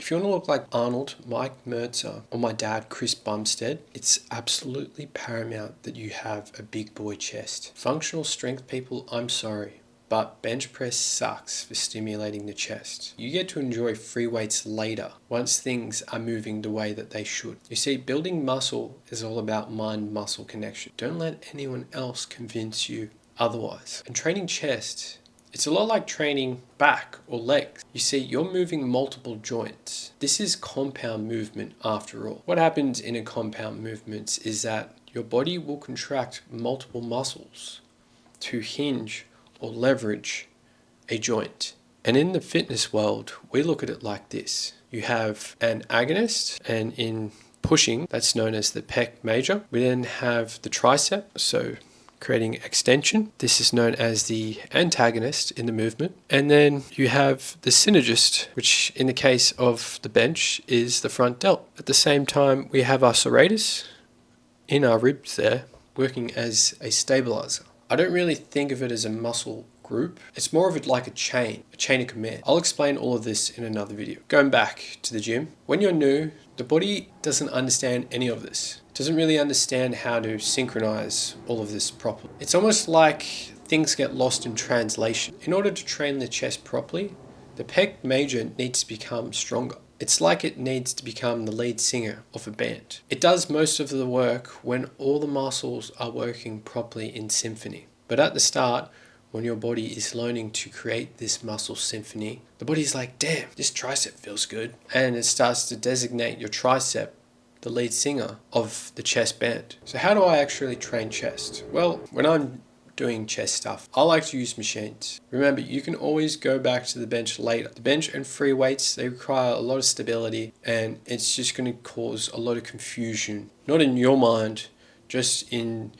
If you want to look like Arnold, Mike Merzer, or my dad, Chris Bumstead, it's absolutely paramount that you have a big boy chest. Functional strength people, I'm sorry, but bench press sucks for stimulating the chest. You get to enjoy free weights later, once things are moving the way that they should. You see, building muscle is all about mind-muscle connection. Don't let anyone else convince you otherwise. And training chest, it's a lot like training back or legs. You see, you're moving multiple joints. This is compound movement after all. What happens in a compound movement is that your body will contract multiple muscles to hinge or leverage a joint. And in the fitness world, we look at it like this. You have an agonist, and in pushing, that's known as the pec major. We then have the tricep, so creating extension. This is known as the antagonist in the movement. And then you have the synergist, which in the case of the bench is the front delt. At the same time, we have our serratus in our ribs there, working as a stabilizer. I don't really think of it as a muscle group. It's more of it like a chain of command. I'll explain all of this in another video. Going back to the gym, when you're new, the body doesn't understand any of this. It doesn't really understand how to synchronize all of this properly. It's almost like things get lost in translation. In order to train the chest properly, the pec major needs to become stronger. It's like it needs to become the lead singer of a band. It does most of the work when all the muscles are working properly in symphony. But at the start, when your body is learning to create this muscle symphony, the body's like, damn, this tricep feels good. And it starts to designate your tricep the lead singer of the chest band. So how do I actually train chest? Well, when I'm doing chest stuff, I like to use machines. Remember, you can always go back to the bench later. The bench and free weights, they require a lot of stability, and it's just going to cause a lot of confusion, not in your mind, just in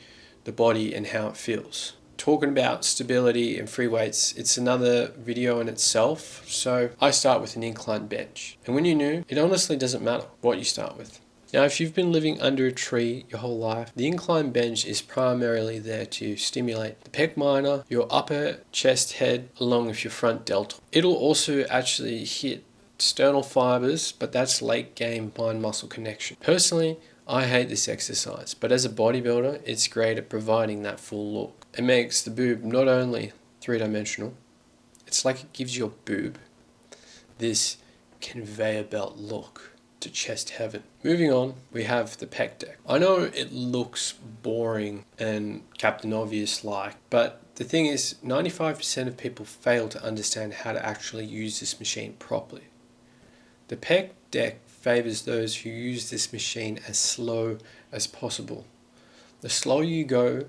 the body and how it feels. Talking about stability and free weights, it's another video in itself. So I start with an incline bench. And when you're new, it honestly doesn't matter what you start with. Now, if you've been living under a tree your whole life, the incline bench is primarily there to stimulate the pec minor, your upper chest head, along with your front deltoid. It'll also actually hit sternal fibers, but that's late game mind-muscle connection. Personally, I hate this exercise, but as a bodybuilder, it's great at providing that full look. It makes the boob not only three-dimensional, it's like it gives your boob this conveyor belt look to chest heaven. Moving on, we have the Pec Deck. I know it looks boring and Captain Obvious like, but the thing is, 95% of people fail to understand how to actually use this machine properly. The Pec Deck favors those who use this machine as slow as possible. The slower you go,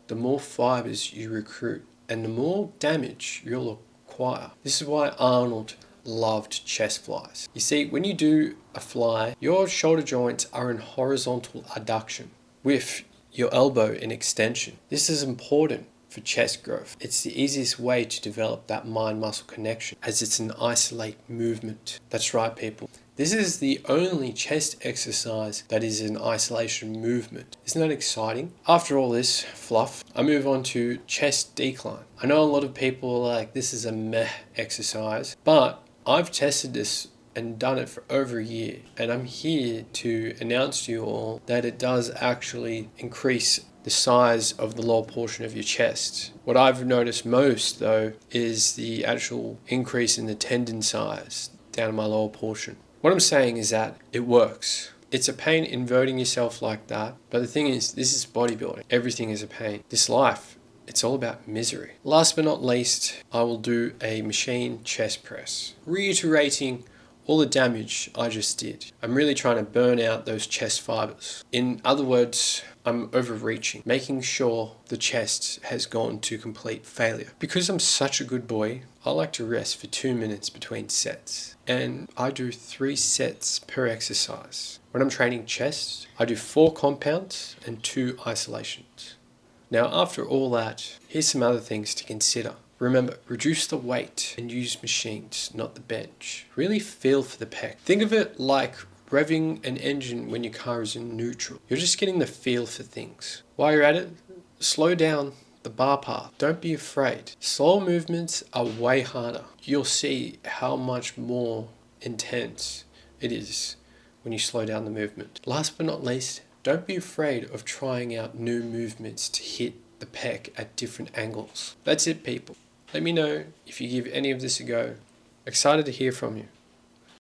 the more fibers you recruit, and the more damage you'll acquire. This is why Arnold loved chest flies. You see, when you do a fly, your shoulder joints are in horizontal adduction with your elbow in extension. This is important for chest growth. It's the easiest way to develop that mind-muscle connection, as it's an isolate movement. That's right, people. This is the only chest exercise that is an isolation movement. Isn't that exciting? After all this fluff, I move on to chest decline. I know a lot of people are like, this is a meh exercise, but I've tested this and done it for over a year, and I'm here to announce to you all that it does actually increase the size of the lower portion of your chest. What I've noticed most though is the actual increase in the tendon size down in my lower portion. What I'm saying is that it works. It's a pain inverting yourself like that, but the thing is, this is bodybuilding. Everything is a pain. This life, it's all about misery. Last but not least, I will do a machine chest press, reiterating all the damage I just did. I'm really trying to burn out those chest fibers. In other words, I'm overreaching, making sure the chest has gone to complete failure. Because I'm such a good boy, I like to rest for 2 minutes between sets. And I do 3 sets per exercise. When I'm training chest, I do 4 compounds and 2 isolations. Now, after all that, here's some other things to consider. Remember, reduce the weight and use machines, not the bench. Really feel for the pec. Think of it like revving an engine when your car is in neutral. You're just getting the feel for things. While you're at it, slow down the bar path. Don't be afraid. Slow movements are way harder. You'll see how much more intense it is when you slow down the movement. Last but not least, don't be afraid of trying out new movements to hit the pec at different angles. That's it, people. Let me know if you give any of this a go. Excited to hear from you.